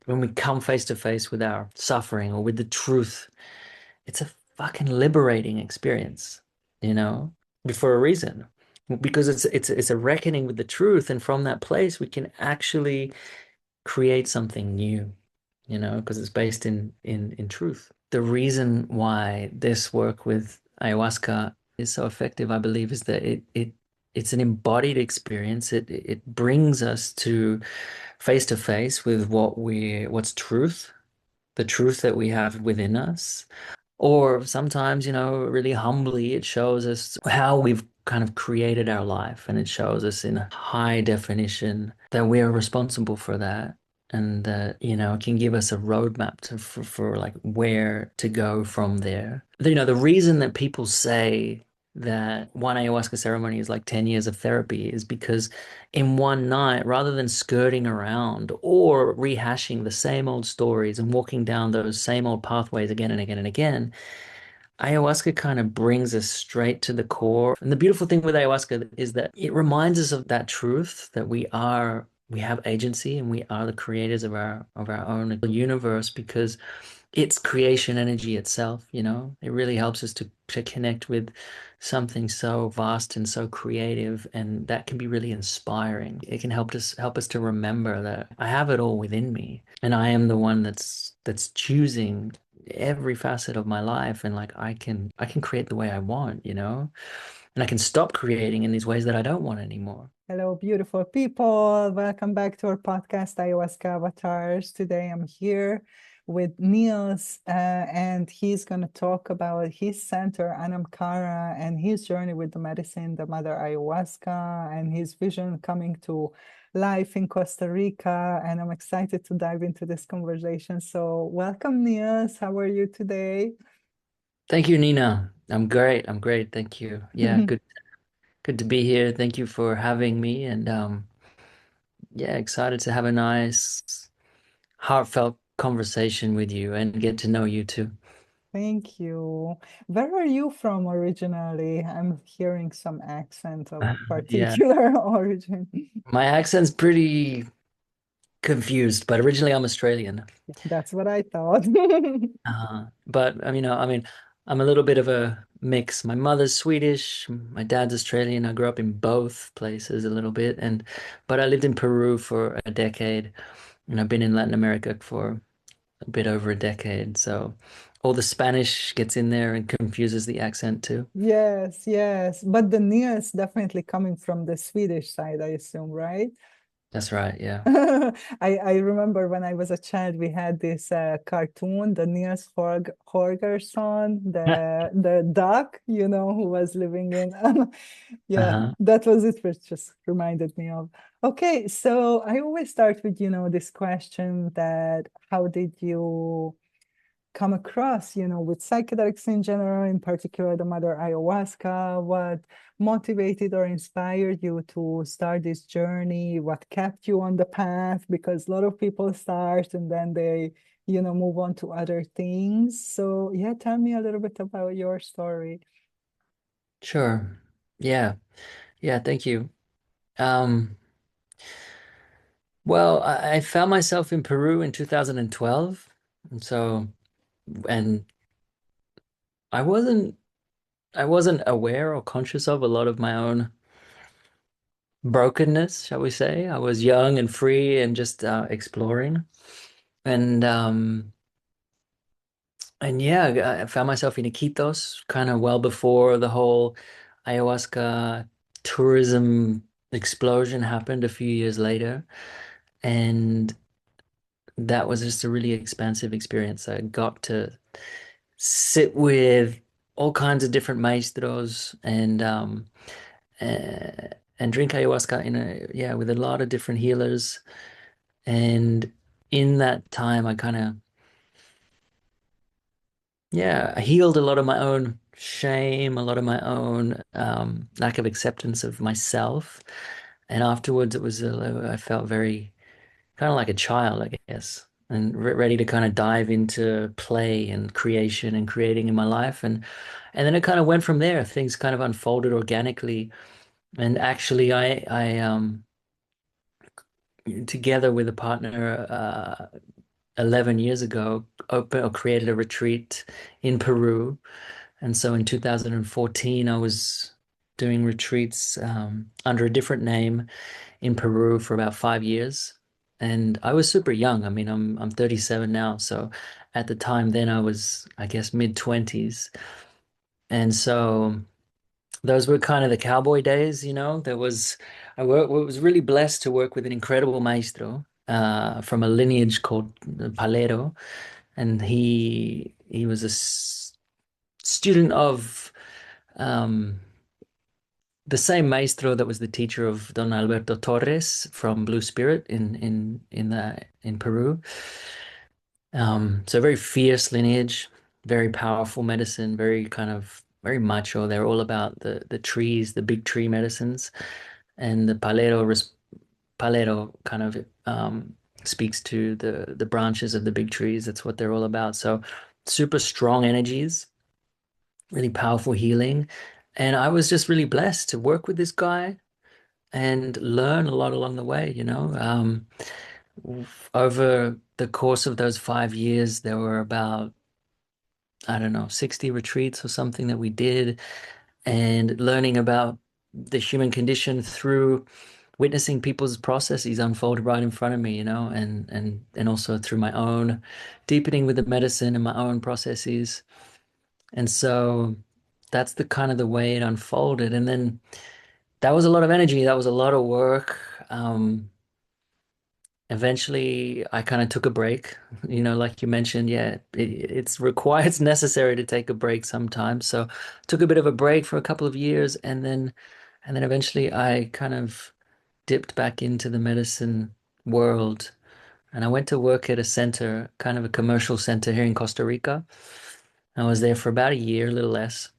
when we come face to face with our suffering or with the truth, it's a fucking liberating experience, you know, for a reason. Because it's a reckoning with the truth, and from that place we can actually create something new, because it's based in truth. The reason why this work with ayahuasca is so effective, I believe, is that it's an embodied experience. It brings us to face with what's truth, the truth that we have within us. Or sometimes, really humbly, it shows us how we've kind of created our life, and it shows us in high definition that we are responsible for that, and that, it can give us a roadmap for like where to go from there. The reason that people say that one ayahuasca ceremony is like 10 years of therapy is because in one night, rather than skirting around or rehashing the same old stories and walking down those same old pathways again and again and again, ayahuasca kind of brings us straight to the core. And the beautiful thing with ayahuasca is that it reminds us of that truth that we have agency, and we are the creators of our own universe, because it's creation energy itself. It really helps us to connect with something so vast and so creative, and that can be really inspiring. It can help us to remember that I have it all within me, and I am the one that's choosing every facet of my life, and like I can create the way I want. And I can stop creating in these ways that I don't want anymore. Hello, beautiful people. Welcome back to our podcast, Ayahuasca Avatars. Today I'm here with Niels, and he's going to talk about his center, Anamkara, and his journey with the medicine, the Mother Ayahuasca, and his vision coming to life in Costa Rica. And I'm excited to dive into this conversation. So, welcome, Niels. How are you today? Thank you, Nina. I'm great. I'm great. Thank you. Yeah, good to be here. Thank you for having me, and yeah, excited to have a nice, heartfelt conversation with you and get to know you too. Thank you. Where are you from originally? I'm hearing some accent of Yeah, particular origin. my accent's pretty confused, but originally I'm Australian. That's what I thought. But I'm a little bit of a mix. My mother's Swedish, my dad's Australian. I grew up in both places a little bit, but I lived in Peru for a decade, and I've been in Latin America for a bit over a decade. So all the Spanish gets in there and confuses the accent too. Yes, yes. But the Niels definitely coming from the Swedish side, I assume, right? That's right, yeah. I remember when I was a child, we had this cartoon, the Niels Holgersson, the duck, who was living in. Yeah, Uh-huh. that was it, which just reminded me of. Okay, so I always start with, this question that how did you come across, with psychedelics in general, in particular the Mother Ayahuasca? What motivated or inspired you to start this journey? What kept you on the path? Because a lot of people start and then they, move on to other things. So yeah, tell me a little bit about your story. Sure. Yeah. Yeah, thank you. Um, well, I found myself in Peru in 2012. And I wasn't aware or conscious of a lot of my own brokenness, shall we say. I was young and free and just exploring. And yeah, I found myself in Iquitos kind of well before the whole ayahuasca tourism explosion happened a few years later. And that was just a really expansive experience. I got to sit with all kinds of different maestros, and drink ayahuasca with a lot of different healers. And in that time, I kind of, I healed a lot of my own shame, a lot of my own lack of acceptance of myself. And afterwards, I felt very kind of like a child, I guess, and ready to kind of dive into play and creation and creating in my life. And then it kind of went from there. Things kind of unfolded organically. And actually, I together with a partner, 11 years ago, open or created a retreat in Peru. And so in 2014, I was doing retreats under a different name in Peru for about 5 years. And I was super young. I mean, I'm 37 now. So at the time then I was, I guess, mid 20s. And so those were kind of the cowboy days, you know. Was really blessed to work with an incredible maestro from a lineage called Palero, and he was a student of um, the same maestro that was the teacher of Don Alberto Torres from Blue Spirit in Peru. So very fierce lineage, very powerful medicine, very kind of very macho. They're all about the trees, the big tree medicines, and the palero kind of speaks to the branches of the big trees. That's what they're all about. So super strong energies, really powerful healing. And I was just really blessed to work with this guy and learn a lot along the way, you know. Over the course of those 5 years, there were about, I don't know, 60 retreats or something that we did, and learning about the human condition through witnessing people's processes unfold right in front of me, you know, and also through my own deepening with the medicine and my own processes. And so that's the kind of the way it unfolded. And then that was a lot of energy. That was a lot of work. Eventually, I kind of took a break. You know, like you mentioned, yeah, it's required, it's necessary to take a break sometimes. So took a bit of a break for a couple of years, and then eventually I kind of dipped back into the medicine world. And I went to work at a center, kind of a commercial center here in Costa Rica. I was there for about a year, a little less.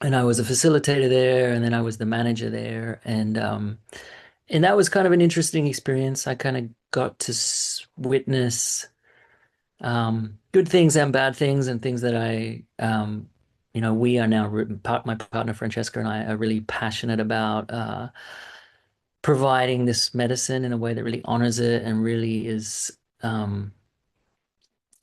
And I was a facilitator there, and then I was the manager there. And that was kind of an interesting experience. I kind of got to witness good things and bad things, and things that we are now, my partner Francesca and I are really passionate about providing this medicine in a way that really honors it and really is, um,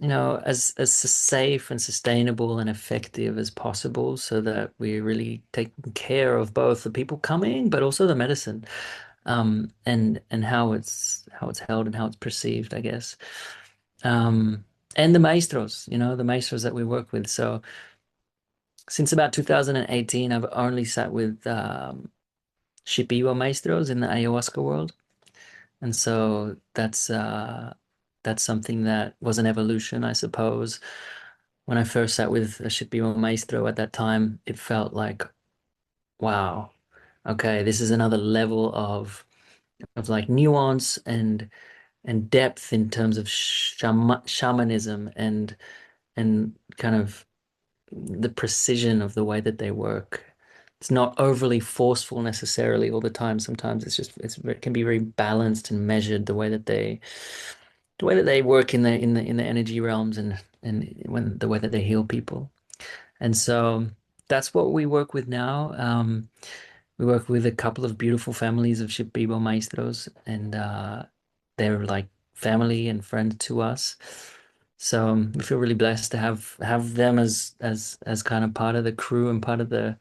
as safe and sustainable and effective as possible, so that we really take care of both the people coming, but also the medicine, and how it's held and how it's perceived, I guess. Um, and the maestros that we work with. So since about 2018, I've only sat with Shipibo maestros in the ayahuasca world. And so that's something that was an evolution, I suppose. When I first sat with a Shipibo maestro at that time, it felt like, wow, okay, this is another level of like nuance and depth in terms of shamanism and kind of the precision of the way that they work. It's not overly forceful necessarily all the time. Sometimes it can be very balanced and measured the way that they work in the energy realms and when the way that they heal people. And so that's what we work with now. We work with a couple of beautiful families of Shipibo maestros, and they're like family and friends to us. So we feel really blessed to have them as kind of part of the crew and part of the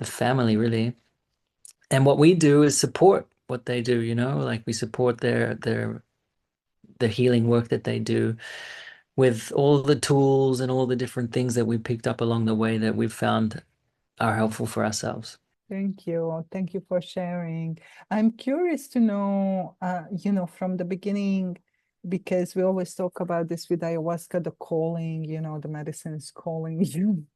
family, really. And what we do is support what they do, like we support the healing work that they do with all the tools and all the different things that we picked up along the way that we've found are helpful for ourselves. Thank you. Thank you for sharing. I'm curious to know, from the beginning, because we always talk about this with ayahuasca, the calling, the medicine is calling you.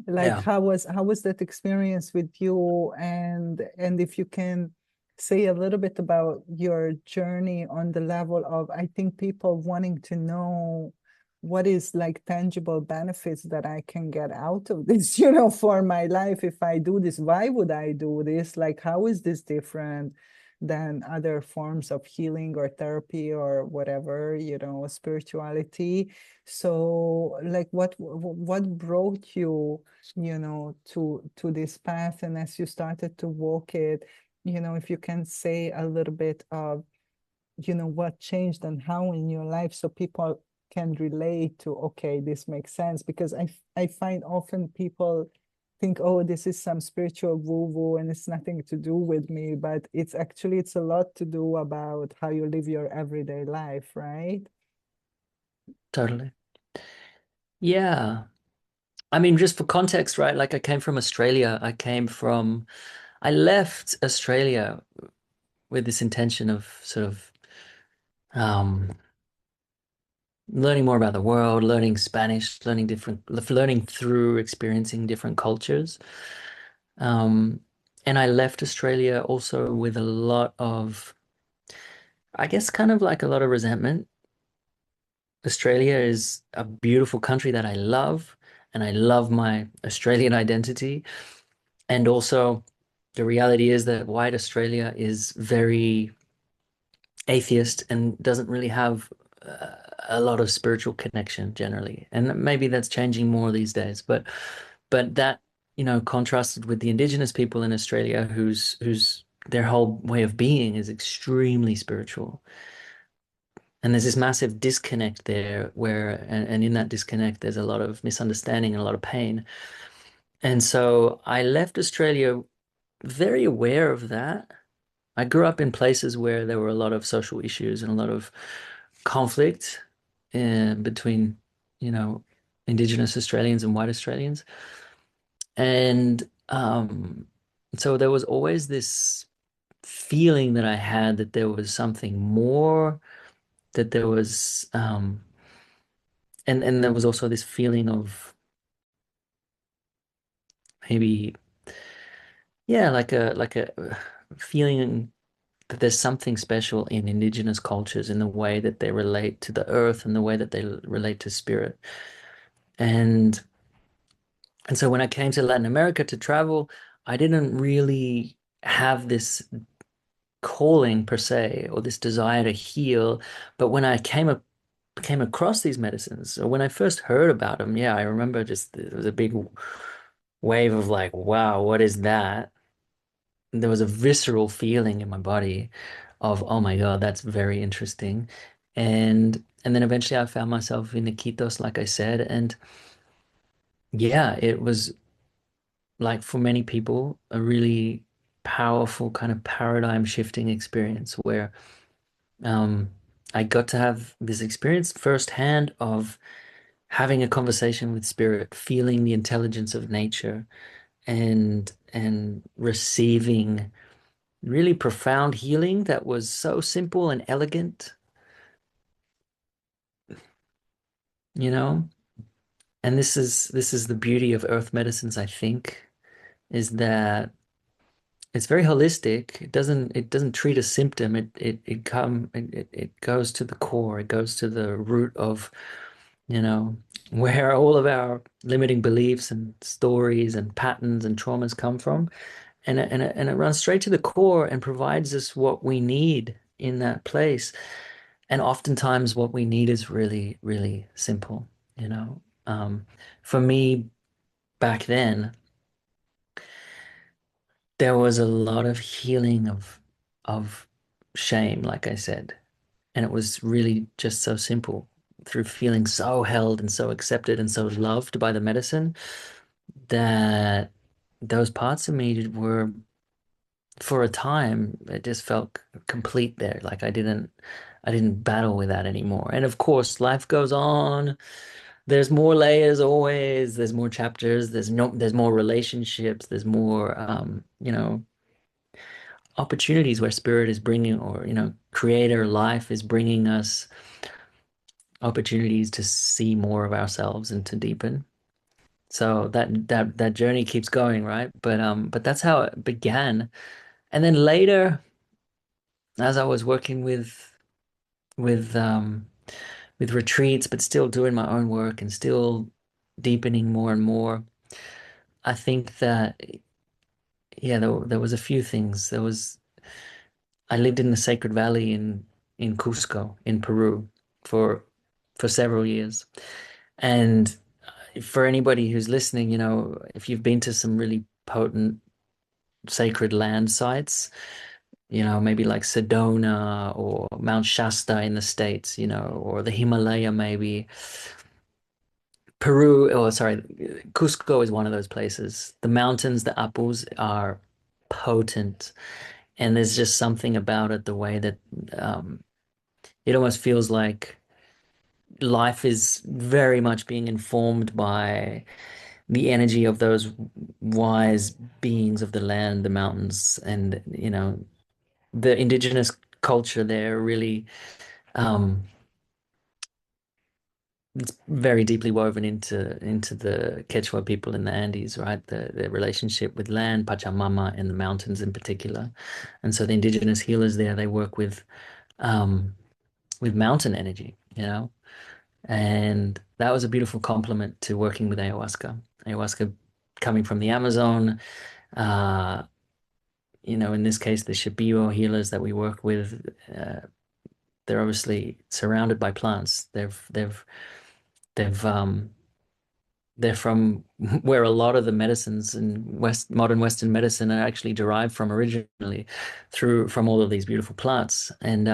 Like Yeah. how was that experience with you? And if you can say a little bit about your journey on the level of, I think people wanting to know what is like tangible benefits that I can get out of this, for my life. If I do this, why would I do this? Like, how is this different than other forms of healing or therapy or whatever, spirituality? So like what brought you, to this path? And as you started to walk it, if you can say a little bit of what changed and how in your life, so people can relate to, okay, this makes sense. Because I find often people think, oh, this is some spiritual woo-woo and it's nothing to do with me, but it's a lot to do about how you live your everyday life, right? Totally. Yeah. I mean, just for context, right? Like I came from Australia. I left Australia with this intention of sort of um, learning more about the world, learning Spanish, learning through experiencing different cultures. Um, and I left Australia also with a lot of, I guess, kind of like a lot of resentment. Australia is a beautiful country that I love, and I love my Australian identity. And also, the reality is that white Australia is very atheist and doesn't really have a lot of spiritual connection generally. And maybe that's changing more these days. But that, contrasted with the indigenous people in Australia whose their whole way of being is extremely spiritual. And there's this massive disconnect there and in that disconnect, there's a lot of misunderstanding and a lot of pain. And so I left Australia very aware of that. I grew up in places where there were a lot of social issues and a lot of conflict between, you know, Indigenous Australians and white Australians. And so there was always this feeling that I had that there was something more, that there was, and there was also this feeling of maybe, yeah, like a feeling that there's something special in indigenous cultures in the way that they relate to the earth and the way that they relate to spirit. And and so when I came to Latin America to travel, I didn't really have this calling per se or this desire to heal. But when I came across these medicines, or when I first heard about them, yeah, I remember just it was a big wave of like, wow, what is that? There was a visceral feeling in my body of, oh my God, that's very interesting. And then eventually I found myself in Iquitos, like I said, and yeah, it was like for many people a really powerful kind of paradigm shifting experience where um I got to have this experience firsthand of having a conversation with spirit, feeling the intelligence of nature and receiving really profound healing that was so simple and elegant, you know? And this is the beauty of earth medicines, I think, is that it's very holistic. It doesn't treat a symptom. It goes to the core. It goes to the root of, you know, where all of our limiting beliefs and stories and patterns and traumas come from. And it runs straight to the core and provides us what we need in that place. And oftentimes what we need is really, really simple, you know. For me back then, there was a lot of healing of shame, like I said. And it was really just so simple through feeling so held and so accepted and so loved by the medicine that those parts of me were, for a time, it just felt complete there. Like I didn't battle with that anymore. And of course, life goes on. There's more layers always. There's more chapters. There's more relationships. There's more, opportunities where spirit is bringing, or, creator life is bringing us opportunities to see more of ourselves and to deepen. So that journey keeps going, right? But that's how it began. And then later, as I was working with um with retreats, but still doing my own work and still deepening more and more, I think that yeah, there was a few things. I lived in the Sacred Valley in Cusco in Peru for for several years. And for anybody who's listening, if you've been to some really potent sacred land sites, maybe like Sedona or Mount Shasta in the States, or the Himalaya maybe. Peru, oh sorry, Cusco is one of those places. The mountains, the apples are potent, and there's just something about it, the way that um, it almost feels like life is very much being informed by the energy of those wise beings of the land, the mountains, and the indigenous culture there really um, it's very deeply woven into the Quechua people in the Andes, right? The relationship with land, Pachamama, and the mountains in particular. And so the indigenous healers there, they work with mountain energy, and that was a beautiful complement to working with ayahuasca. Ayahuasca coming from the Amazon, uh, in this case, the Shipibo healers that we work with, they're obviously surrounded by plants. They've they're from where a lot of the medicines in modern Western medicine are actually derived from originally, through from all of these beautiful plants. And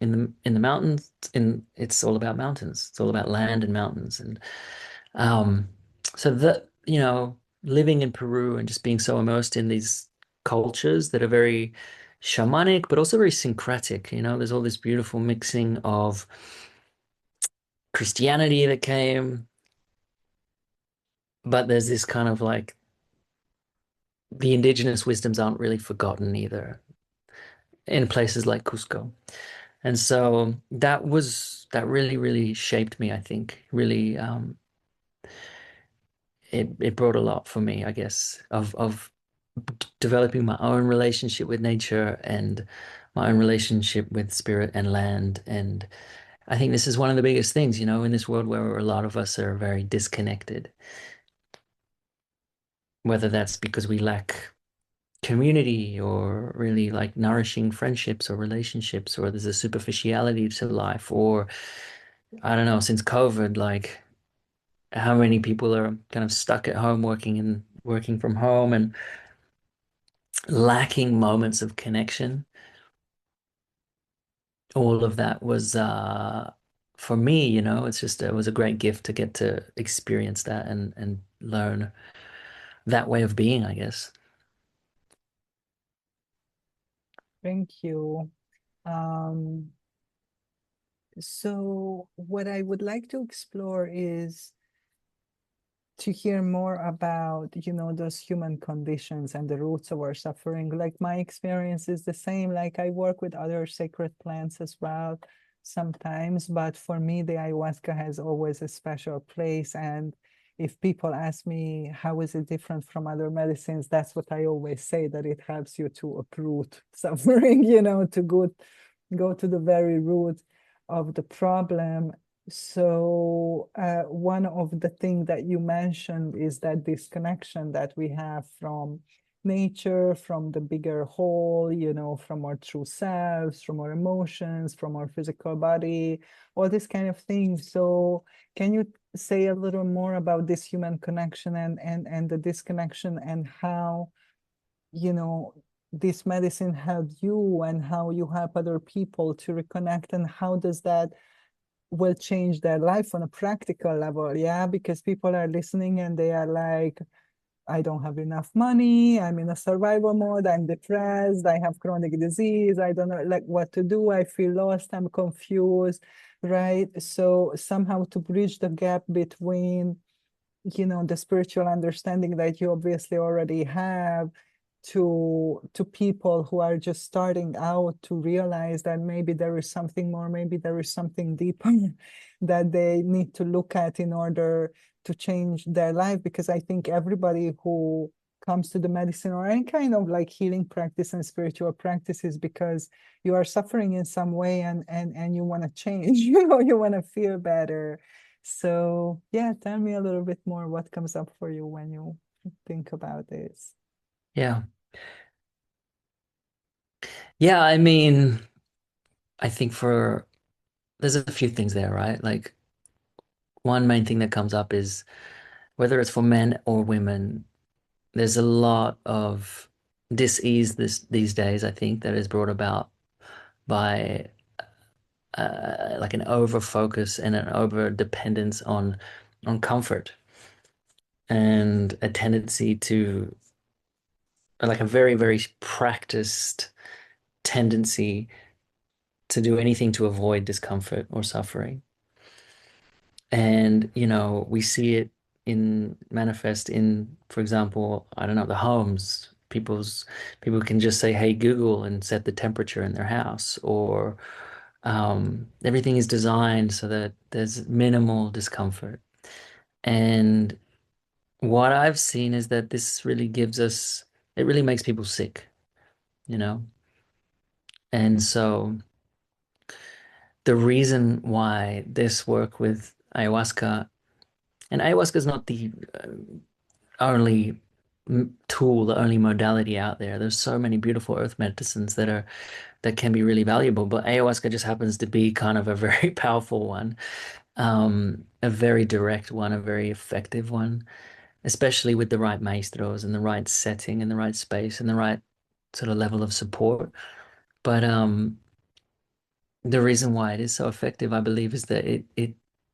in the mountains, it's all about mountains. It's all about land and mountains. And um, so that living in Peru and just being so immersed in these cultures that are very shamanic, but also very syncretic. There's all this beautiful mixing of Christianity that came, but there's this kind of like the indigenous wisdoms aren't really forgotten either in places like Cusco. And so that really, really shaped me, I think. Really, it brought a lot for me, I guess, of developing my own relationship with nature and my own relationship with spirit and land. And I think this is one of the biggest things, in this world where a lot of us are very disconnected, whether that's because we lack community or really like nourishing friendships or relationships, or there's a superficiality to life, or I don't know, since COVID, like how many people are kind of stuck at home working from home and lacking moments of connection. All of that was for me, it was a great gift to get to experience that and learn that way of being, I guess. Thank you. Um, so what I would like to explore is to hear more about, those human conditions and the roots of our suffering. Like my experience is the same. Like I work with other sacred plants as well sometimes, but for me, the ayahuasca has always a special place. And if people ask me, how is it different from other medicines? That's what I always say, that it helps you to uproot suffering, to go to the very root of the problem. So one of the things that you mentioned is that disconnection that we have from nature, from the bigger whole, from our true selves, from our emotions, from our physical body, all this kind of thing. So can you say a little more about this human connection and the disconnection, and how, you know, this medicine helped you and how you help other people to reconnect, and how does that will change their life on a practical level? Yeah, because people are listening and they are like, I don't have enough money, I'm in a survival mode, I'm depressed, I have chronic disease, I don't know like what to do, I feel lost, I'm confused, right? So somehow to bridge the gap between, the spiritual understanding that you obviously already have, to people who are just starting out, to realize that maybe there is something more, maybe there is something deeper that they need to look at in order to change their life. Because I think everybody who comes to the medicine or any kind of like healing practice and spiritual practices, because you are suffering in some way, and you want to change, you want to feel better. So yeah, tell me a little bit more what comes up for you when you think about this. Yeah. Yeah, I mean, I think there's a few things there, right? Like one main thing that comes up is whether it's for men or women, there's a lot of dis-ease these days, I think, that is brought about by like an over focus and an over dependence on comfort and a tendency to like a very, very practiced tendency to do anything to avoid discomfort or suffering. And, we see it in manifest in, for example, I don't know, the homes. People can just say, "Hey, Google," and set the temperature in their house, or everything is designed so that there's minimal discomfort. And what I've seen is that this really it really makes people sick, you know? And so the reason why this work with ayahuasca, and ayahuasca is not the only tool, the only modality out there. There's so many beautiful earth medicines that can be really valuable, but ayahuasca just happens to be kind of a very powerful one, a very direct one, a very effective one, especially with the right maestros and the right setting and the right space and the right sort of level of support. But the reason why it is so effective, I believe, is that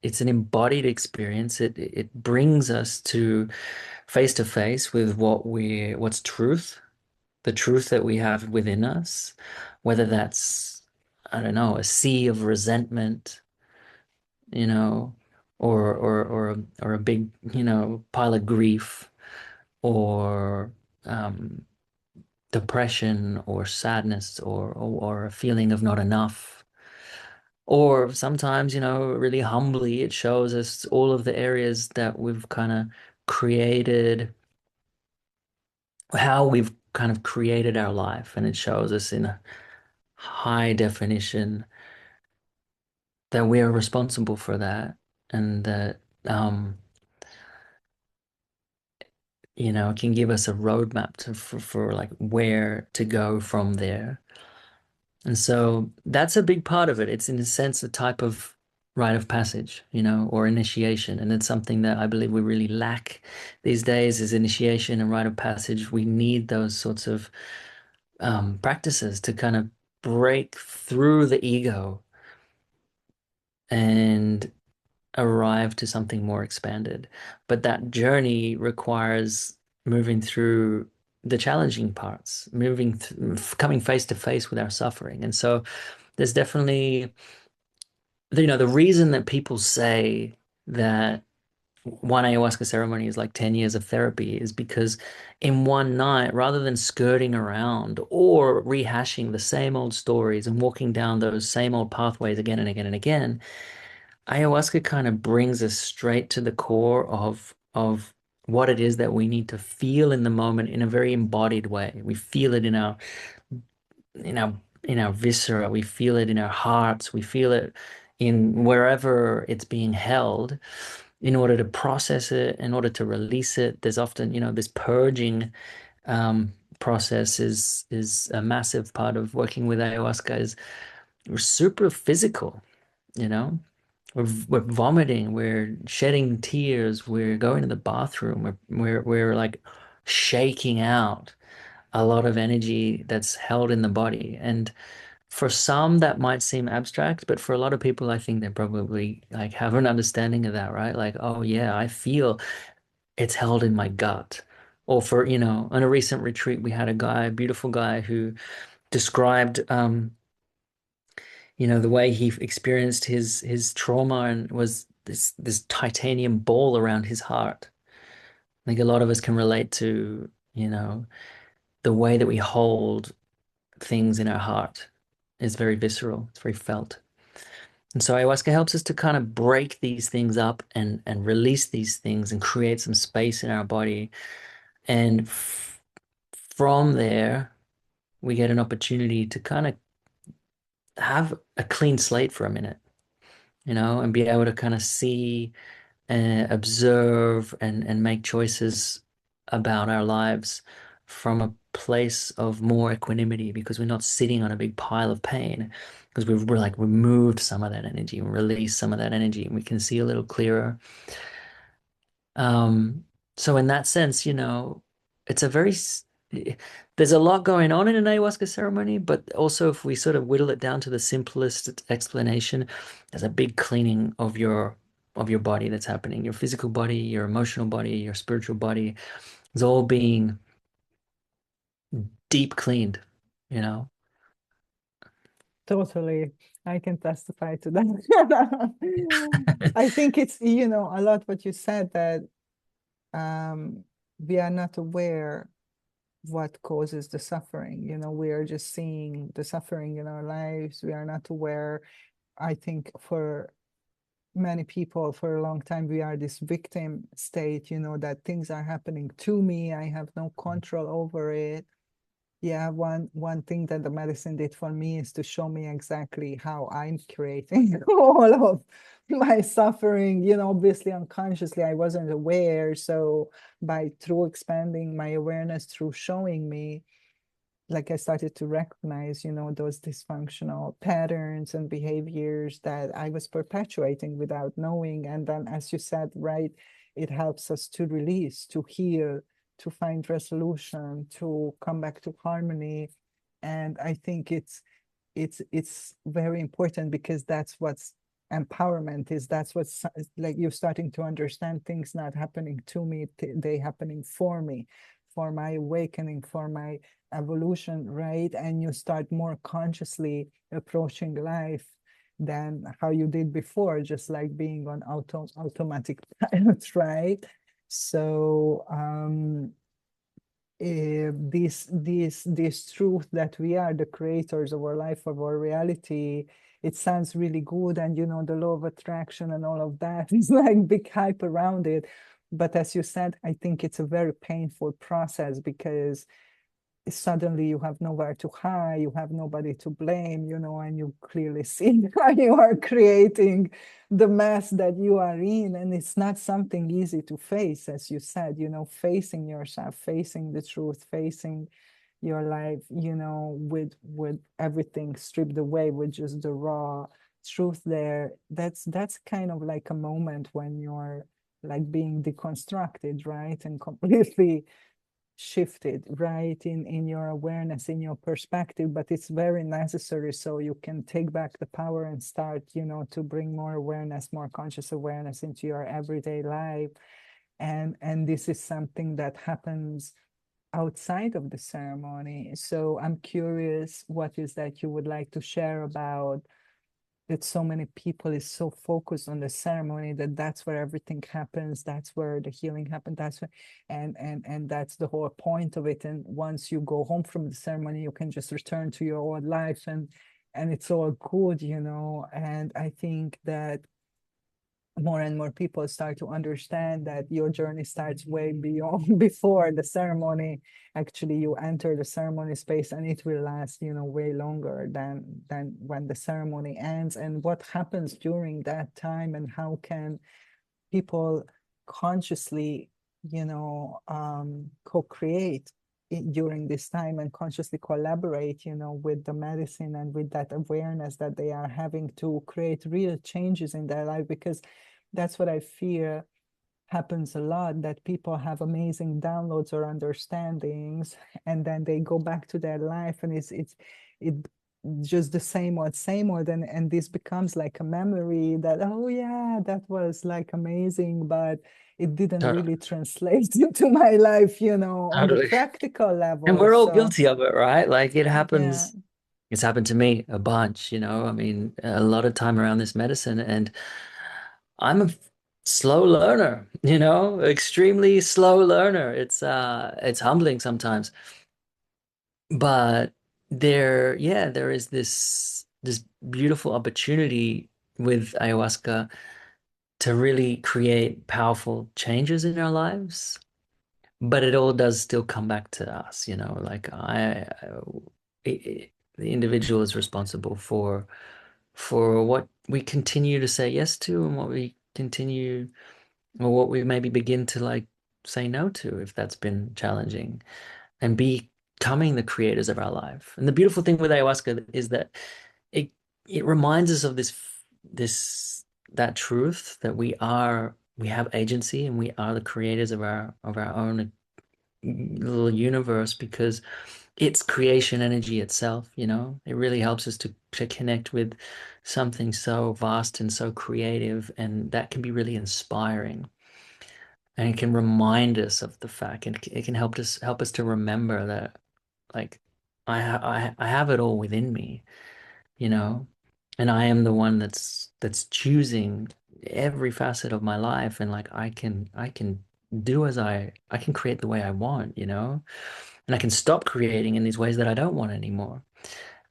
it's an embodied experience. It brings us to face with what's truth, the truth that we have within us, whether that's, I don't know, a sea of resentment, you know, or a big, pile of grief, or um, depression, or sadness, or a feeling of not enough. Or sometimes, really humbly, it shows us all of the areas that we've kind of created, how we've kind of created our life. And it shows us in a high definition that we are responsible for that. And that, it can give us a roadmap for like where to go from there. And so that's a big part of it. It's in a sense a type of rite of passage, or initiation. And it's something that I believe we really lack these days is initiation and rite of passage. We need those sorts of practices to kind of break through the ego and arrive to something more expanded. But that journey requires moving through the challenging parts, coming face to face with our suffering. And so there's definitely, the reason that people say that one ayahuasca ceremony is like 10 years of therapy is because in one night, rather than skirting around or rehashing the same old stories and walking down those same old pathways again and again and again, ayahuasca kind of brings us straight to the core of what it is that we need to feel in the moment in a very embodied way. We feel it in our in our viscera, we feel it in our hearts, we feel it in wherever it's being held in order to process it, in order to release it. There's often, this purging process is a massive part of working with ayahuasca is we're super physical, you know. We're vomiting, we're shedding tears, we're going to the bathroom, we're like shaking out a lot of energy that's held in the body. And for some that might seem abstract, but for a lot of people, I think they probably like have an understanding of that, right? Like, oh yeah, I feel it's held in my gut. Or for, on a recent retreat, we had a guy, a beautiful guy who described the way he experienced his trauma and was this titanium ball around his heart. I think a lot of us can relate to, the way that we hold things in our heart is very visceral, it's very felt. And so ayahuasca helps us to kind of break these things up and release these things and create some space in our body. And from there, we get an opportunity to kind of have a clean slate for a minute, and be able to kind of see and observe and make choices about our lives from a place of more equanimity because we're not sitting on a big pile of pain because we're like removed some of that energy and released some of that energy and we can see a little clearer. Um, so in that sense, it's a very there's a lot going on in an ayahuasca ceremony, but also if we sort of whittle it down to the simplest explanation, there's a big cleaning of your body that's happening, your physical body, your emotional body, your spiritual body. It's all being deep cleaned, you know? Totally. I can testify to that. I think it's, a lot what you said that um, we are not aware what causes the suffering. We are just seeing the suffering in our lives. We are not aware. I think for many people for a long time, we are this victim state, that things are happening to me. I have no control over it. Yeah, one thing that the medicine did for me is to show me exactly how I'm creating all of my suffering. Obviously unconsciously I wasn't aware. So by through expanding my awareness through showing me, like I started to recognize, those dysfunctional patterns and behaviors that I was perpetuating without knowing. And then, as you said, right, it helps us to release, to heal, to find resolution, to come back to harmony. And I think it's very important because that's what's empowerment is. That's what's like you're starting to understand things not happening to me, they happening for me, for my awakening, for my evolution, right? And you start more consciously approaching life than how you did before, just like being on automatic pilot, right? So this truth that we are the creators of our life, of our reality, it sounds really good, and the law of attraction and all of that is like big hype around it. But as you said, I think it's a very painful process because suddenly you have nowhere to hide, you have nobody to blame, and you clearly see how you are creating the mess that you are in. And it's not something easy to face, as you said, facing yourself, facing the truth, facing your life, with everything stripped away, with just the raw truth there. That's kind of like a moment when you're like being deconstructed, right? And completely shifted, right, in your awareness, in your perspective. But it's very necessary so you can take back the power and start, to bring more awareness, more conscious awareness into your everyday life. And this is something that happens outside of the ceremony. So I'm curious, what is that you would like to share about that so many people is so focused on the ceremony that that's where everything happens, that's where the healing happens, that's where, and that's the whole point of it. And once you go home from the ceremony, you can just return to your old life, and it's all good. And I think that more and more people start to understand that your journey starts way beyond before the ceremony. Actually, you enter the ceremony space and it will last, way longer than when the ceremony ends. And what happens during that time, and how can people consciously, co-create during this time, and consciously collaborate, with the medicine and with that awareness that they are having to create real changes in their life. Because that's what I fear happens a lot, that people have amazing downloads or understandings, and then they go back to their life and it just the same old, and this becomes like a memory that, oh yeah, that was like amazing, but it didn't Totally. really translate into my life, on the Totally. practical And level. we're all So guilty of it, right? Like it yeah. happens. It's happened to me a bunch, I mean, a lot of time around this medicine, and I'm a slow learner, extremely slow learner. It's humbling sometimes. But there is this beautiful opportunity with ayahuasca to really create powerful changes in our lives. But it all does still come back to us, like the individual is responsible for what we continue to say yes to, and what we continue, or what we maybe begin to like say no to, if that's been challenging, and becoming the creators of our life. And the beautiful thing with ayahuasca is that it it reminds us of this that truth that we have agency, and we are the creators of our own little universe because it's creation energy itself, you know. It really helps us to connect with something so vast and so creative, and that can be really inspiring. And it can remind us of the fact, and it can help us to remember that, like, I have it all within me, you know, and I am the one that's choosing every facet of my life, and like I can do as I can create the way I want, you know, and I can stop creating in these ways that I don't want anymore.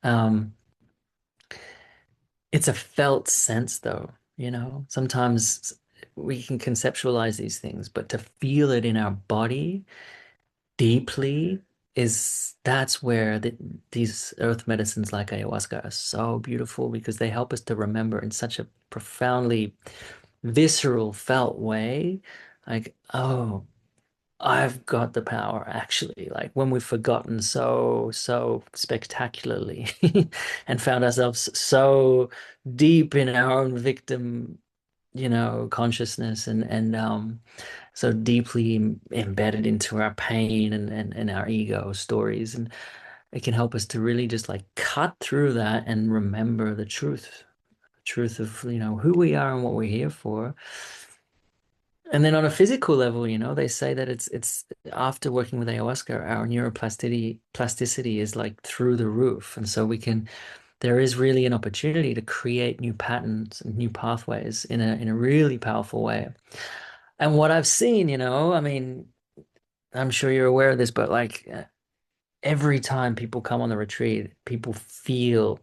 Um, it's a felt sense though, you know. Sometimes we can conceptualize these things, but to feel it in our body deeply is that's where these earth medicines like ayahuasca are so beautiful because they help us to remember in such a profoundly visceral felt way, like, oh, I've got the power actually, like when we've forgotten so spectacularly and found ourselves so deep in our own victim, you know, consciousness and so deeply embedded into our pain and our ego stories. And it can help us to really just like cut through that and remember the truth of, you know, who we are and what we're here for. And then on a physical level, you know, they say that it's after working with ayahuasca, our plasticity is like through the roof. And so there is really an opportunity to create new patterns and new pathways in a really powerful way. And what I've seen, you know, I mean, I'm sure you're aware of this, but like every time people come on the retreat, people feel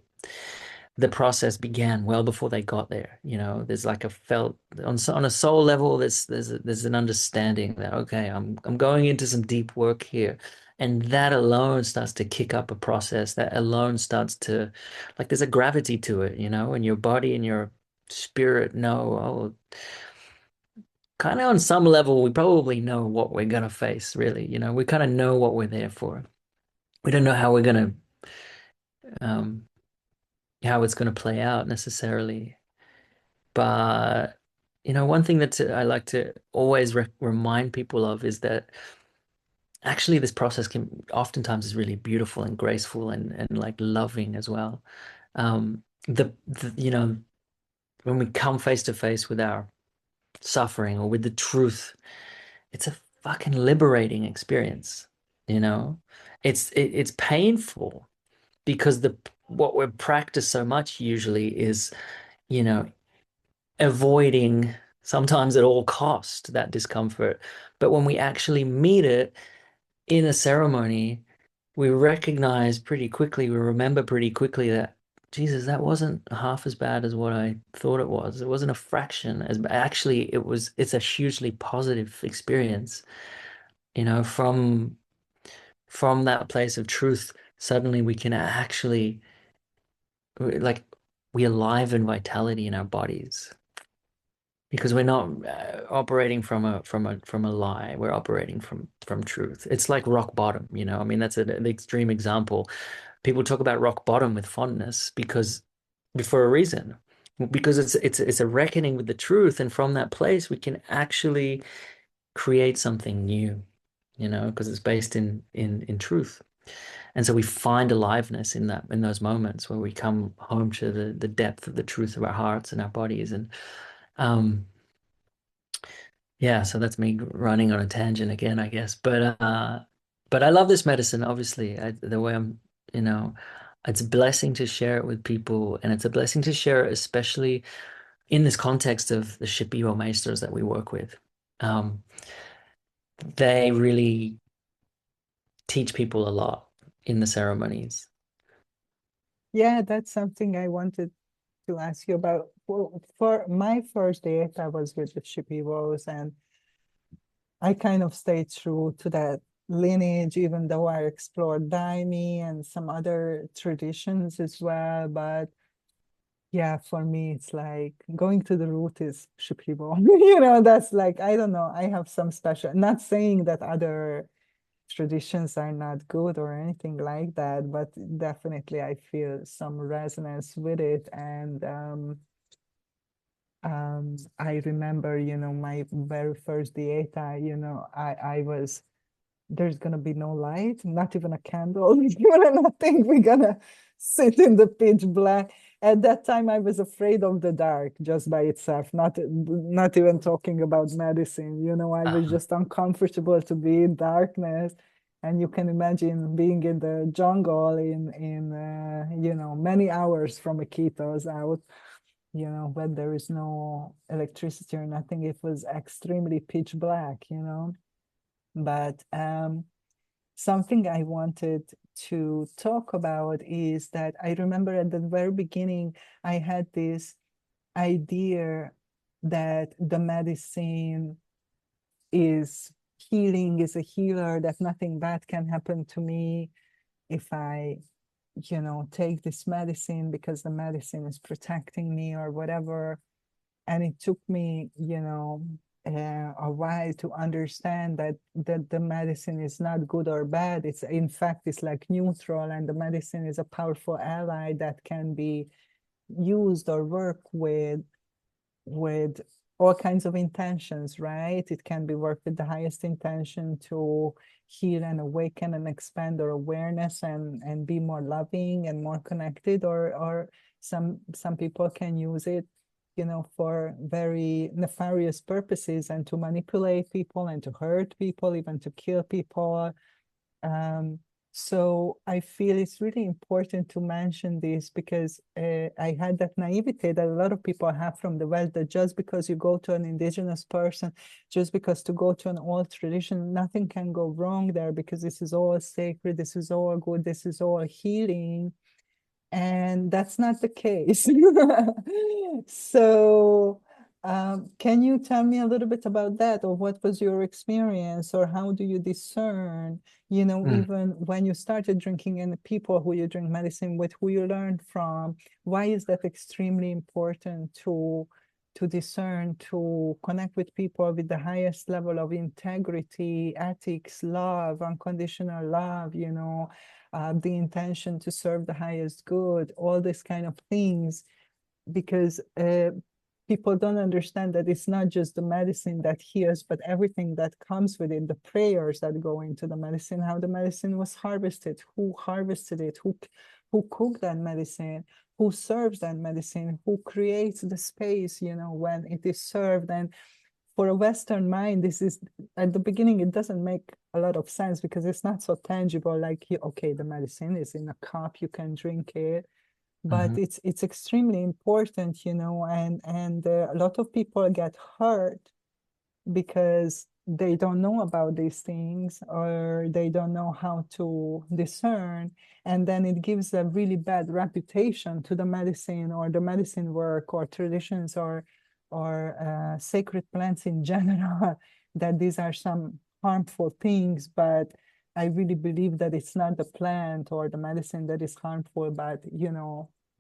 the process began well before they got there. You know, there's like a felt on a soul level, there's an understanding that okay, I'm going into some deep work here. And that alone starts to kick up a process that alone starts to like there's a gravity to it, you know, and your body and your spirit know, oh, kind of on some level, we probably know what we're gonna face, really. You know, we kind of know what we're there for. We don't know um, how it's gonna play out necessarily. But you know, one thing that I like to always re remind people of is that actually this process can oftentimes is really beautiful and graceful and like loving as well. The you know, when we come face to face with our suffering or with the truth, it's a fucking liberating experience, you know? It's painful because the what we're practiced so much usually is, you know, avoiding sometimes at all cost that discomfort. But when we actually meet it in a ceremony, we recognize pretty quickly, we remember pretty quickly that Jesus, that wasn't half as bad as what I thought it was. It wasn't a fraction as actually it's a hugely positive experience, you know, from that place of truth, suddenly we can actually like we alive in vitality in our bodies because we're not operating from a lie. We're operating from truth. It's like rock bottom, you know. I mean, that's an extreme example. People talk about rock bottom with fondness because for a reason. Because it's a reckoning with the truth, and from that place we can actually create something new, you know, because it's based in truth. And so we find aliveness in that in those moments where we come home to the depth of the truth of our hearts and our bodies. And um yeah, so that's me running on a tangent again, I guess. But I love this medicine, obviously. The way you know, it's a blessing to share it with people, and it's a blessing to share it, especially in this context of the Shipibo Maesters that we work with. Um, they really teach people a lot in the ceremonies. Yeah, that's something I wanted to ask you about. Well, for my first date, I was with the Shipibos, and I kind of stayed true to that lineage, even though I explored Daimi and some other traditions as well. But yeah, for me, it's like going to the root is Shipibo. That's like, I don't know, I have some special, not saying that other traditions are not good or anything like that, but definitely I feel some resonance with it. And I remember, my very first dieta, I was there's gonna be no light, not even a candle, nothing. We're gonna sit in the pitch black. At that time, I was afraid of the dark just by itself, not even talking about medicine. I was Uh, just uncomfortable to be in darkness. And you can imagine being in the jungle in many hours from Iquitos out, when there is no electricity or nothing. It was extremely pitch black. But something I wanted to talk about is that I remember at the very beginning, I had this idea that the medicine is healing, is a healer, that nothing bad can happen to me if I, take this medicine because the medicine is protecting me or whatever. And it took me a while to understand that the medicine is not good or bad. It's, in fact, it's like neutral, and the medicine is a powerful ally that can be used or work with all kinds of intentions, right? It can be worked with the highest intention to heal and awaken and expand our awareness and be more loving and more connected, or some people can use it, for very nefarious purposes, and to manipulate people and to hurt people, even to kill people. um, so I feel it's really important to mention this because I had that naivete that a lot of people have from the West, that just because you go to an indigenous person, just because to go to an old tradition, nothing can go wrong there because this is all sacred, this is all good, this is all healing. And that's not the case. So, can you tell me a little bit about that, or what was your experience, or how do you discern, mm, even when you started drinking, and the people who you drink medicine with, who you learned from? Why is that extremely important to discern, to connect with people with the highest level of integrity, ethics, love, unconditional love, the intention to serve the highest good, all these kind of things, because people don't understand that it's not just the medicine that heals, but everything that comes with it, the prayers that go into the medicine, how the medicine was harvested, who harvested it, who cooked that medicine, who serves that medicine, who creates the space, when it is served. And for a Western mind, this is, at the beginning, it doesn't make a lot of sense because it's not so tangible. Like, okay, the medicine is in a cup, you can drink it, but mhm. it's extremely important, and a lot of people get hurt because they don't know about these things, or they don't know how to discern, and then it gives a really bad reputation to the medicine, or the medicine work, or traditions, or sacred plants in general, that these are some harmful things. But I really believe that it's not the plant or the medicine that is harmful, but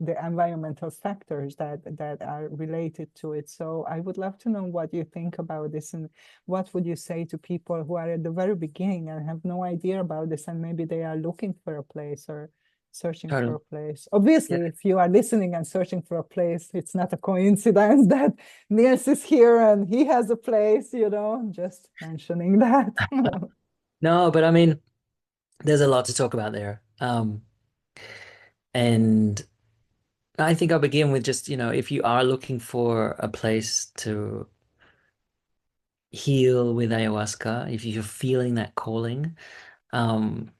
the environmental factors that are related to it. So I would love to know what you think about this, and what would you say to people who are at the very beginning and have no idea about this, and maybe they are looking for a place or searching for Totally. a place. Yeah. Obviously, if you are listening and searching for a place, it's not a coincidence that Niels is here and he has a place, just mentioning that. No, but I mean, there's a lot to talk about there. And I think I'll begin with just, if you are looking for a place to heal with ayahuasca, if you're feeling that calling, um,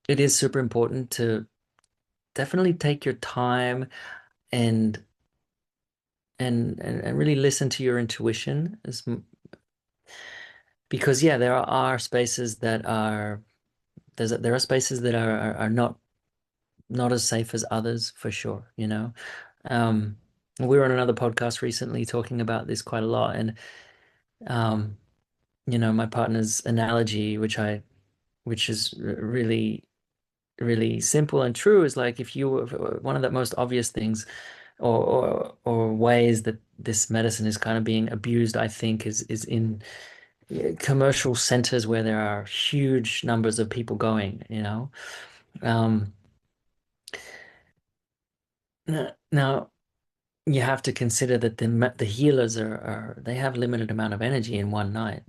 it is super important to definitely take your time and and really listen to your intuition because yeah, there are spaces that are not as safe as others for sure. Um, we were on another podcast recently talking about this quite a lot, and um, my partner's analogy, which is really, really simple and true, is like if you were one of the most obvious things or ways that this medicine is kind of being abused, I think, is in commercial centers where there are huge numbers of people going. Um, now, you have to consider that the healers are they have limited amount of energy in one night,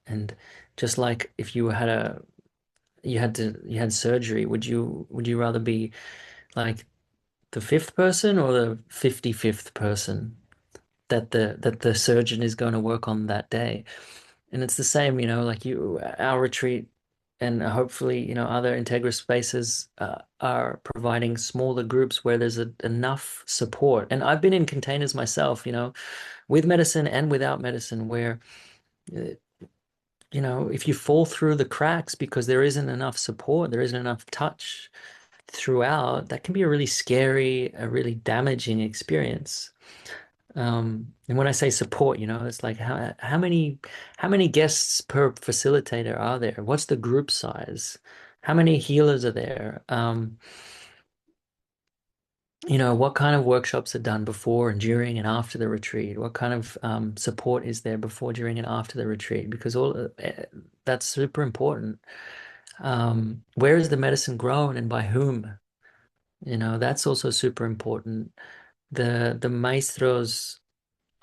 and just like if you had a you had surgery, would you rather be like the fifth person or the 55th person that the surgeon is going to work on that day? And it's the same, like our retreat and hopefully, other Integra spaces are providing smaller groups where there's enough support. And I've been in containers myself, with medicine and without medicine, where, uh, if you fall through the cracks because there isn't enough support, there isn't enough touch throughout, that can be a really scary, a really damaging experience. And when I say support, it's like how many guests per facilitator are there? What's the group size? How many healers are there? What kind of workshops are done before and during and after the retreat? What kind of support is there before, during, and after the retreat? Because that's super important. Where is the medicine grown and by whom? That's also super important. The maestros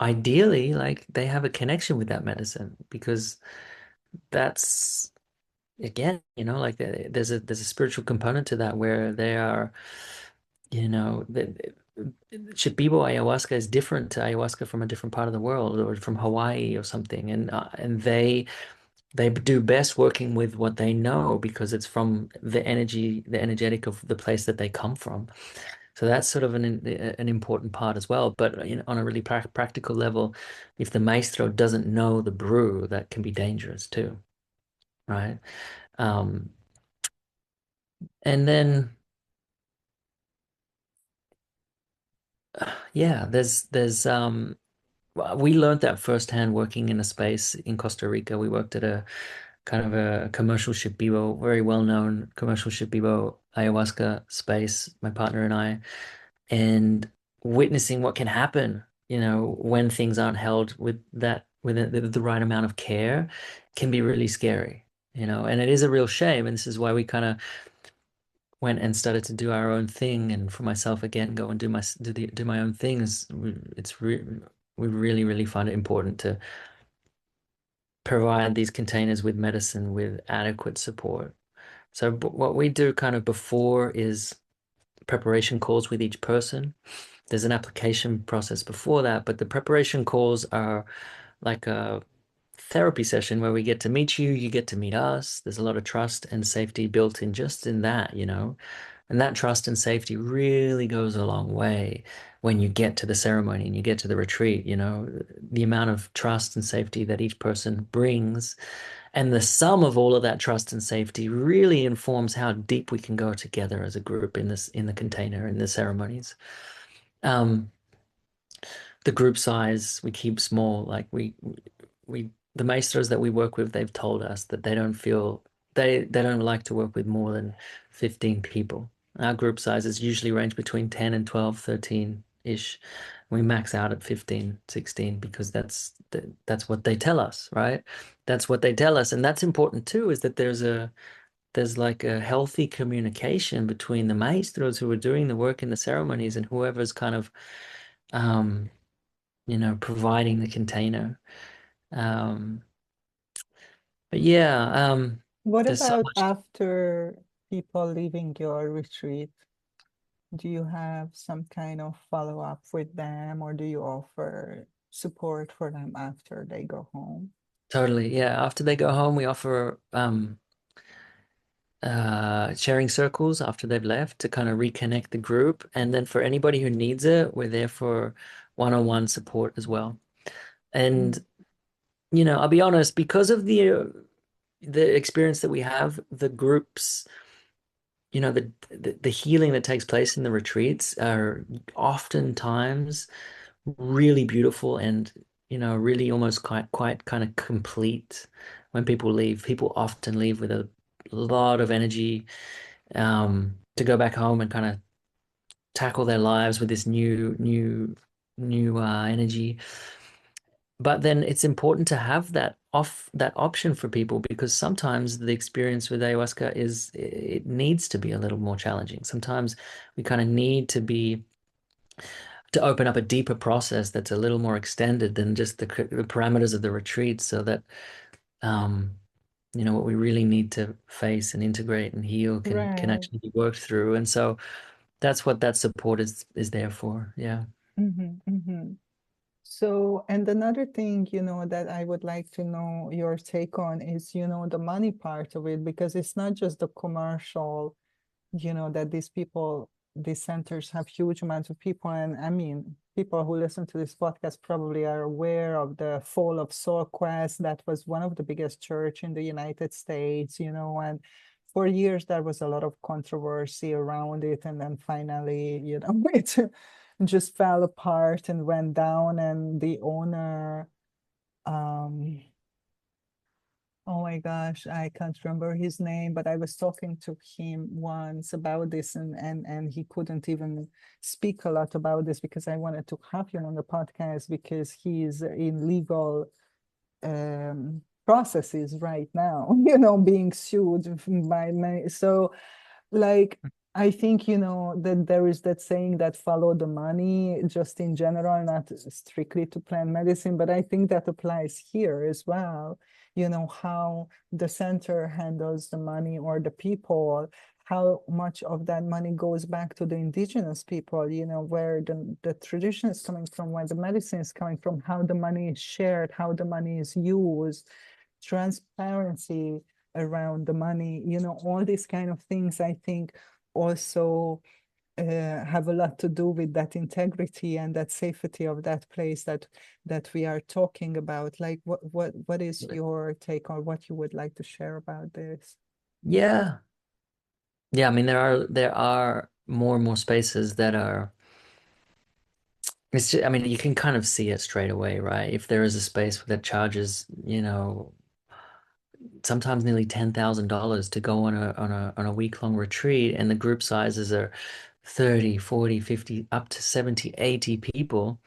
ideally, like they have a connection with that medicine because that's again, like there's a spiritual component to that where they are, the Shipibo ayahuasca is different to ayahuasca from a different part of the world or from Hawaii or something, and they do best working with what they know because it's from the energetic of the place that they come from. So that's sort of an important part as well. But on a really practical level, if the maestro doesn't know the brew, that can be dangerous too, right? Um, and then yeah, there's we learned that firsthand working in a space in Costa Rica. We worked at a kind of a commercial Shipibo, very well-known commercial Shipibo ayahuasca space, my partner and I, and witnessing what can happen, when things aren't held with the right amount of care can be really scary, and it is a real shame. And this is why we kind of went and started to do our own thing. And for myself, again, go and do my own things. We really, really find it important to provide these containers with medicine with adequate support. So what we do kind of before is preparation calls with each person. There's an application process before that, but the preparation calls are like a therapy session where we get to meet you, you get to meet us. There's a lot of trust and safety built in just in that, and that trust and safety really goes a long way when you get to the ceremony and you get to the retreat, the amount of trust and safety that each person brings. And the sum of all of that trust and safety really informs how deep we can go together as a group in the container, in the ceremonies. Um, the group size we keep small. Like we the maestros that we work with, they've told us that they don't like to work with more than 15 people. Our group sizes usually range between 10 and 12, 13-ish. We max out at 15, 16 because that's what they tell us, right? That's what they tell us. And that's important too, is that there's like a healthy communication between the maestros who are doing the work in the ceremonies and whoever's kind of um, providing the container. Um, but yeah, What there's so about much. after people leaving your retreat? Do you have some kind of follow-up with them, or do you offer support for them after they go home? Totally, yeah. After they go home, we offer sharing circles after they've left to kind of reconnect the group. And then for anybody who needs it, we're there for one-on-one support as well. Mm. And I'll be honest, because of the experience that we have, the groups, the healing that takes place in the retreats are oftentimes really beautiful and really almost quite kind of complete. When people leave, people often leave with a lot of energy to go back home and kind of tackle their lives with this new energy. But then it's important to have that option for people because sometimes the experience with ayahuasca is it needs to be a little more challenging. Sometimes we kind of need to be to open up a deeper process that's a little more extended than just the parameters of the retreat, so that um, what we really need to face and integrate and heal can Right. actually be worked through. And so that's what that support is there for. Yeah. So, and another thing, that I would like to know your take on is, the money part of it, because it's not just the commercial, that these centers have huge amounts of people. And I mean, people who listen to this podcast probably are aware of the fall of Soul Quest. That was one of the biggest church in the United States, and for years there was a lot of controversy around it. And then finally, it just fell apart and went down. And the owner, um, oh my gosh, I can't remember his name, but I was talking to him once about this, and he couldn't even speak a lot about this because I wanted to have him on the podcast because he's in legal processes right now, being sued by many. So like, I think, that there is that saying that follow the money just in general, not strictly to plant medicine, but I think that applies here as well. How the center handles the money or the people, how much of that money goes back to the indigenous people, where the tradition is coming from, where the medicine is coming from, how the money is shared, how the money is used, transparency around the money, all these kind of things, I think also have a lot to do with that integrity and that safety of that place that we are talking about. Like, what is your take on what you would like to share about this? Yeah. Yeah. I mean, there are more and more spaces that are. It's just, I mean, you can kind of see it straight away, right? If there is a space that charges, sometimes nearly $10,000 to go on a week-long retreat, and the group sizes are 30, 40, 50, up to 70, 80 people.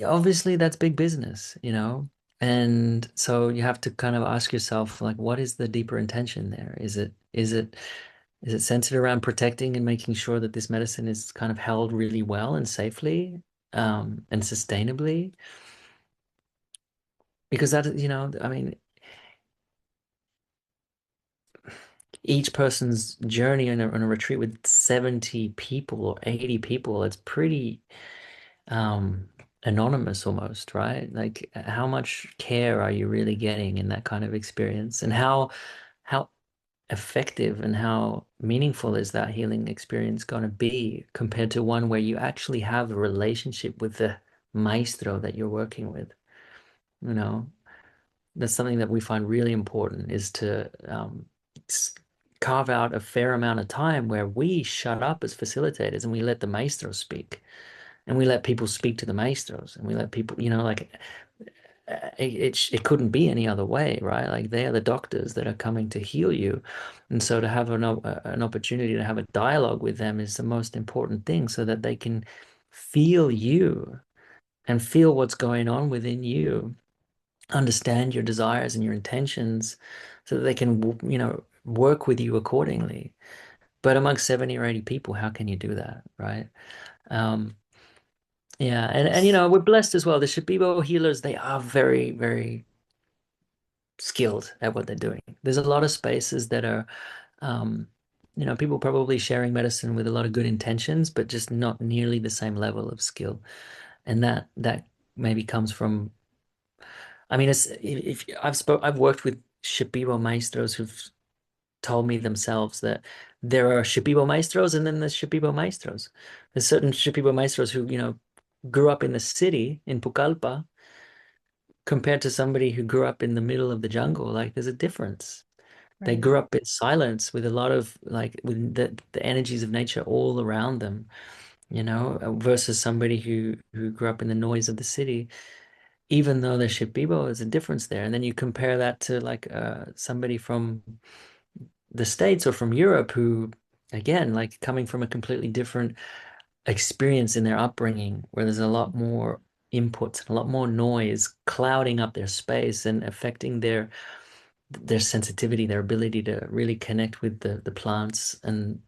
Obviously that's big business. And so you have to kind of ask yourself, like, what is the deeper intention there? Is it centered around protecting and making sure that this medicine is kind of held really well and safely, and sustainably? Because I mean, each person's journey on a retreat with 70 people or 80 people, it's pretty um anonymous almost, right? Like, how much care are you really getting in that kind of experience? And how effective and how meaningful is that healing experience going to be compared to one where you actually have a relationship with the maestro that you're working with? You know, that's something that we find really important, is to carve out a fair amount of time where we shut up as facilitators and we let the maestro speak, and we let people speak to the maestros, and we let people, like, it couldn't be any other way, right? Like, they are the doctors that are coming to heal you. And so to have an opportunity to have a dialogue with them is the most important thing, so that they can feel you and feel what's going on within you, understand your desires and your intentions, so that they can, work with you accordingly. But amongst 70 or 80 people, how can you do that, right? Um, yeah, and we're blessed as well. The Shipibo healers, they are very, very skilled at what they're doing. There's a lot of spaces that are, um, people probably sharing medicine with a lot of good intentions, but just not nearly the same level of skill. And that maybe comes from, I mean, if I've worked with Shipibo maestros who've told me themselves that there are Shipibo maestros and then there's Shipibo maestros. There's certain Shipibo maestros who, grew up in the city in Pucallpa, compared to somebody who grew up in the middle of the jungle. Like, there's a difference. They Right. grew up in silence with a lot of, like, with the energies of nature all around them, versus somebody who grew up in the noise of the city. Even though they're Shipibo, there's a difference there. And then you compare that to, like, somebody from the States or from Europe who, again, like, coming from a completely different experience in their upbringing, where there's a lot more inputs, a lot more noise clouding up their space and affecting their their sensitivity, their ability to really connect with the plants and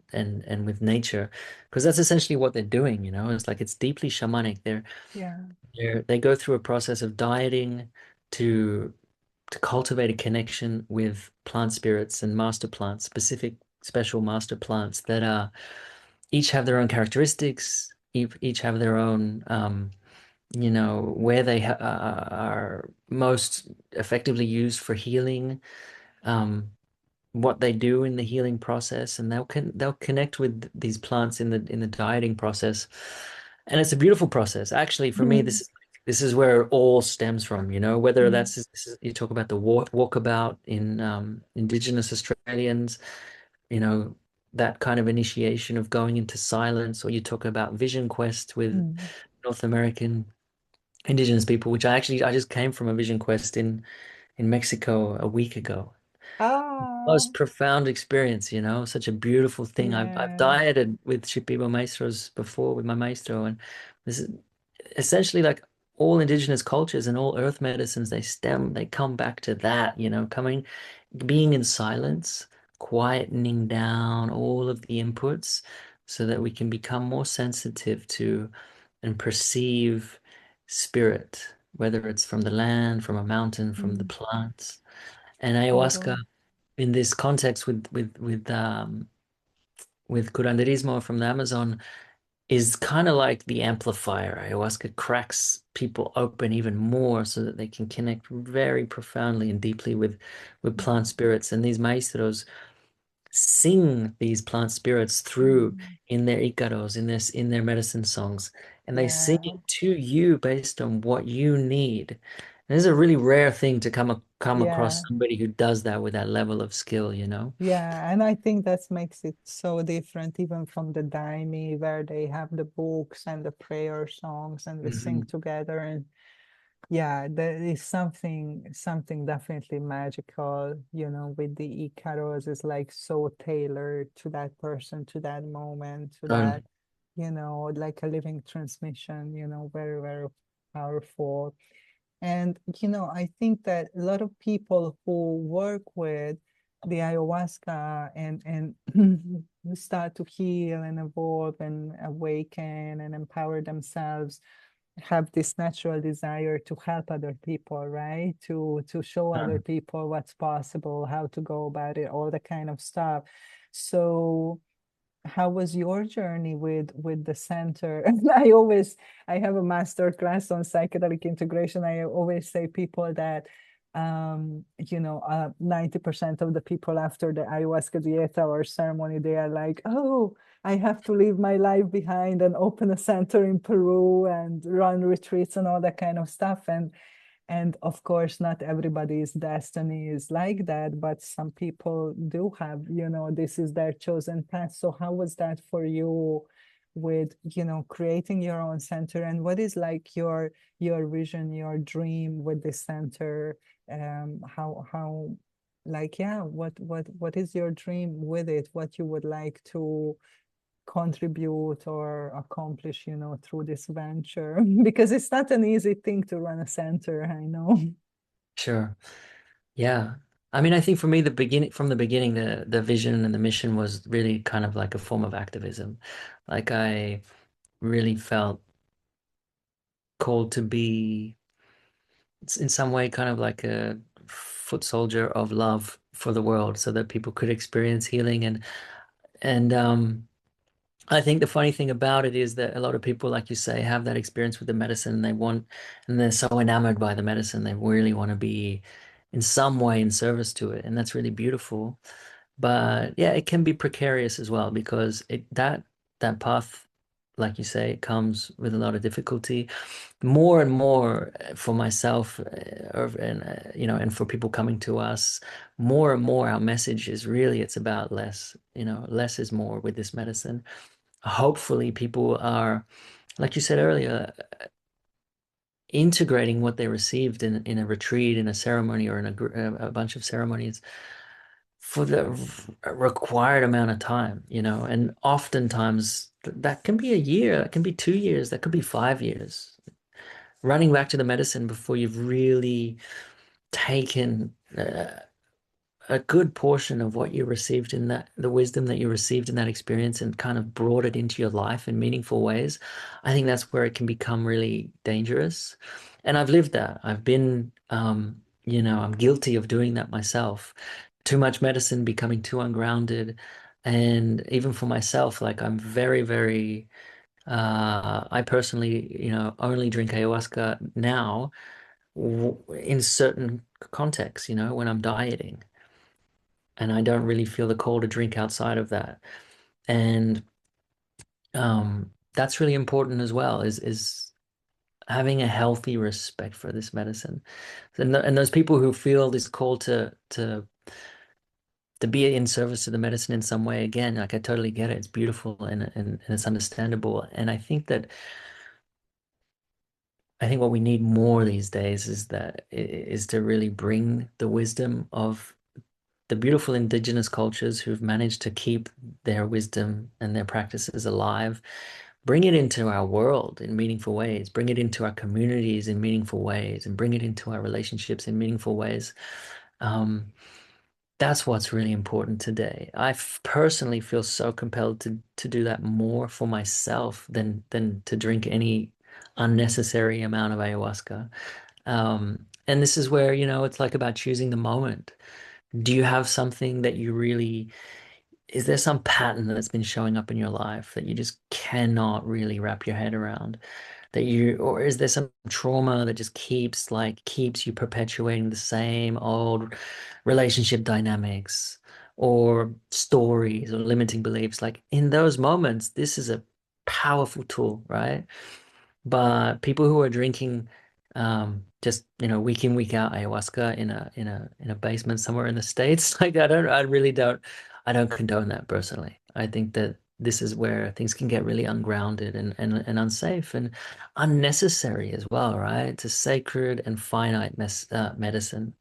with nature, because that's essentially what they're doing, you know. It's like it's deeply shamanic. Yeah. They go through a process of dieting to to cultivate a connection with plant spirits and master plants, specific special master plants that are each have their own characteristics, each have their own you know, where they are most effectively used for healing, um, what they do in the healing process, and they'll connect with these plants in the dieting process, and it's a beautiful process. Actually, for me, Mm, this is where it all stems from. You know, whether mm, that's you talk about the walkabout in Indigenous Australians, you know, that kind of initiation of going into silence, or you talk about Vision Quest with mm. North American Indigenous people, which I just came from a Vision Quest in Mexico a week ago. Ah, Most profound experience, you know, such a beautiful thing. I've yeah. dieted with Shipibo maestros before with my maestro, and this is essentially like all indigenous cultures and all earth medicines, they come back to that, you know, being in silence, quietening down all of the inputs so that we can become more sensitive to and perceive spirit, whether it's from the land, from a mountain, from the Mm, plants. And ayahuasca totally. in this context with curanderismo from the Amazon is kind of like the amplifier. Ayahuasca cracks people open even more so that they can connect very profoundly and deeply with plant Mm, spirits. And these maestros sing these plant spirits through mm. in their icaros, in their medicine songs, and they sing Yeah. it to you based on what you need. And this is a really rare thing to come Yeah. across somebody who does that with that level of skill, you know? Yeah, and I think that makes it so different even from the Daimi where they have the books and the prayer songs and we sing Mhm. together and yeah, there is something definitely magical, you know, with the Icaros is like so tailored to that person, to that moment, to that, Totally. you know, like a living transmission, you know, very, very powerful. And, you know, I think that a lot of people who work with the ayahuasca and start to heal and evolve and awaken and empower themselves have this natural desire to help other people, right? To show other Um, people what's possible, how to go about it, all that kind of stuff. So how was your journey with the center? I have a master class on psychedelic integration. I always say people that 90% of the people after the ayahuasca dieta or ceremony, they are like, oh, I have to leave my life behind and open a center in Peru and run retreats and all that kind of stuff. And of course, not everybody's destiny is like that, but some people do have, you know, this is their chosen path. So how was that for you with, you know, creating your own center? And what is like your vision, your dream with this center? How like yeah, what is your dream with it? What you would like to contribute or accomplish, you know, through this venture? Because it's not an easy thing to run a center, I know. sure. Yeah. I mean, I think for me, from the beginning, the vision and the mission was really kind of like a form of activism. Like I really felt called to be in some way kind of like a foot soldier of love for the world so that people could experience healing and I think the funny thing about it is that a lot of people, like you say, have that experience with the medicine and and they're so enamored by the medicine, they really want to be in some way in service to it. And that's really beautiful. But yeah, it can be precarious as well because that path, like you say, it comes with a lot of difficulty. More and more for myself, you know, and for people coming to us, more and more our message is really it's about less. You know, less is more with this medicine. Hopefully, people are, like you said earlier, integrating what they received in a retreat, in a ceremony, or in a bunch of ceremonies for the required amount of time, you know, and oftentimes that can be a year, that can be 2 years, that could be 5 years. Running back to the medicine before you've really taken a good portion of what you received in that, the wisdom that you received in that experience and kind of brought it into your life in meaningful ways, I think that's where it can become really dangerous. And I've lived that. I've been, I'm guilty of doing that myself. Too much medicine, becoming too ungrounded. And even for myself, like I'm very, very, I personally, only drink ayahuasca now in certain contexts, when I'm dieting and I don't really feel the call to drink outside of that. And that's really important as well, is having a healthy respect for this medicine. And those people who feel this call to be in service to the medicine in some way, again, like I totally get it. It's beautiful and it's understandable. And I think what we need more these days is to really bring the wisdom of the beautiful indigenous cultures who've managed to keep their wisdom and their practices alive, bring it into our world in meaningful ways, bring it into our communities in meaningful ways, and bring it into our relationships in meaningful ways. Um, that's what's really important today. Personally feel so compelled to do that more for myself than to drink any unnecessary amount of ayahuasca. And this is where, it's like about choosing the moment. Do you have something that you really, is there some pattern that's been showing up in your life that you just cannot really wrap your head around? Or is there some trauma that just keeps you perpetuating the same old relationship dynamics or stories or limiting beliefs? Like in those moments, this is a powerful tool, right? But people who are drinking just week in week out ayahuasca in a basement somewhere in the States, like I don't condone that personally. I think that this is where things can get really ungrounded and unsafe and unnecessary as well, right? It's a sacred and finite medicine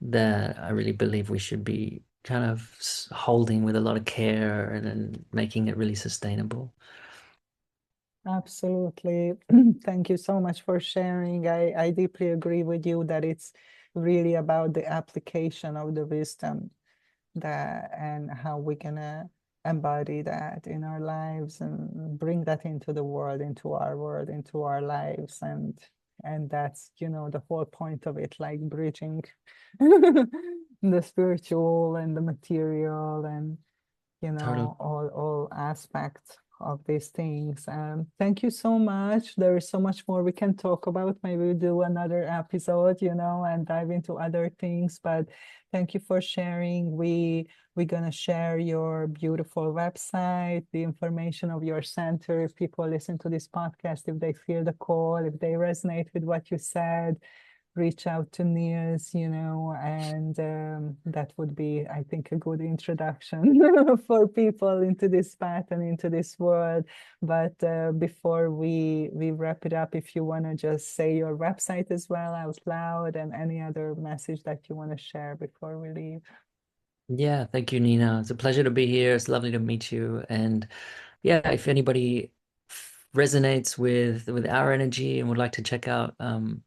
that I really believe we should be kind of holding with a lot of care and making it really sustainable. Absolutely. Thank you so much for sharing. I deeply agree with you that it's really about the application of the wisdom that and how we can embody that in our lives and bring that into the world, into our lives. And that's, the whole point of it, like bridging the spiritual and the material and Totally. all aspects of these things. Thank you so much. There is so much more we can talk about. Maybe we'll do another episode, and dive into other things. But thank you for sharing. We're gonna share your beautiful website, the information of your center. If people listen to this podcast, if they feel the call, if they resonate with what you said, reach out to Niels, and that would be, I think, a good introduction for people into this path and into this world. But before we wrap it up, if you want to just say your website as well out loud and any other message that you want to share before we leave. Yeah, thank you, Nina. It's a pleasure to be here. It's lovely to meet you. And yeah, if anybody resonates with our energy and would like to check out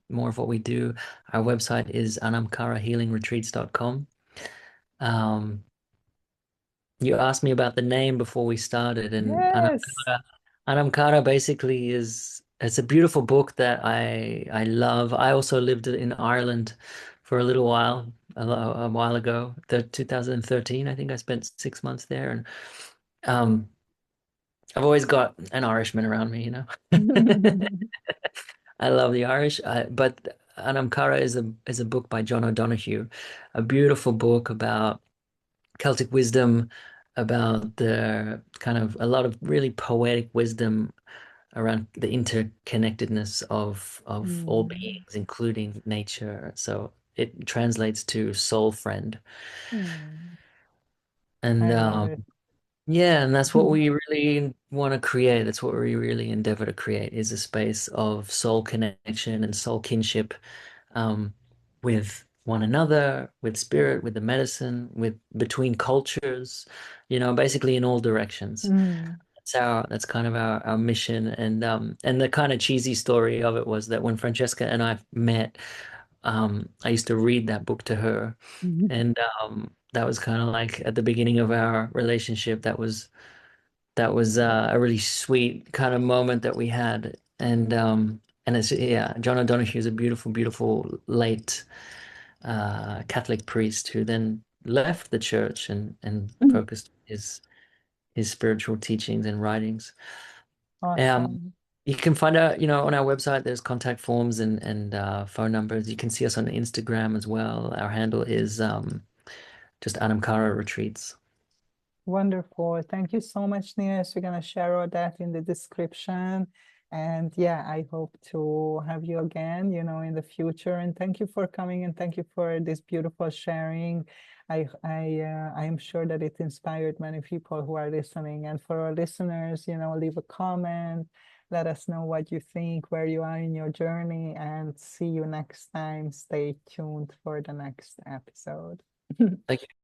more of what we do, our website is anamkarahealingretreats.com. Um, you asked me about the name before we started, and Yes. Anamkara basically it's a beautiful book that I love. I also lived in Ireland for a little while, a while ago, 2013. I think I spent 6 months there, and um, I've always got an Irishman around me, I love the Irish, but Anamkara is a book by John O'Donoghue, a beautiful book about Celtic wisdom, about the kind of a lot of really poetic wisdom around the interconnectedness of all Mm, beings, including nature. So it translates to soul friend. mm, And I love it. yeah, and that's what we really want to create. That's what we really endeavor to create is a space of soul connection and soul kinship um, with one another, with spirit, with the medicine, with between cultures, basically in all directions. Mm, That's kind of our mission. And the kind of cheesy story of it was that when Francesca and I met, I used to read that book to her, Mhm. and that was kind of like at the beginning of our relationship. That was a really sweet kind of moment that we had, and it's yeah, John O'Donohue is a beautiful, beautiful late Catholic priest who then left the church and focused his spiritual teachings and writings. Um, Awesome. you can find out, on our website, there's contact forms and phone numbers. You can see us on Instagram as well. Our handle is just Adam Cara Retreats. Wonderful. Thank you so much, Nils. We're going to share all that in the description. And yeah, I hope to have you again, in the future. And thank you for coming and thank you for this beautiful sharing. I am sure that it inspired many people who are listening. And for our listeners, leave a comment. Let us know what you think, where you are in your journey, and see you next time. Stay tuned for the next episode. Thank you